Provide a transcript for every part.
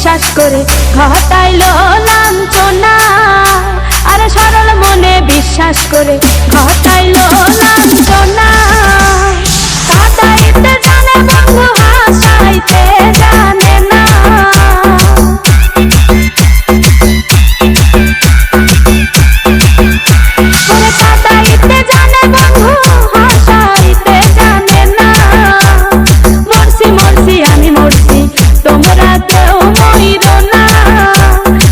বিশ্বাস করে ঘটাইলো লাঞ্ছনা। আরে সরল মনে বিশ্বাস করে ঘটাইলো লাঞ্ছনা। কাঁদাইতে জানে বন্ধু হাসাইতে জানে না। কাঁদাইতে জানে বন্ধু হাসাইতে জানে না। মরছি মরছি আমি মরছি তোমরা কেউ মরিরো না।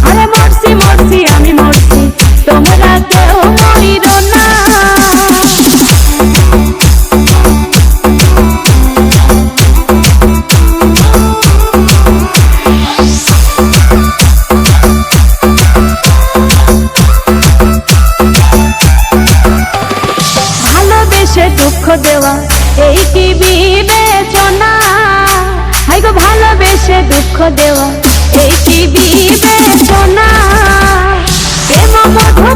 আরে মরছি মরছি আমি মরছি তোমরা কেউ মরিরো না। ভালোবেসে দুঃখ দেওয়া এই কি বিবেচনা? হাই গো ভালোবেসে দুঃখ দেওয়া এই কি বিবেচনা? প্রেম মধু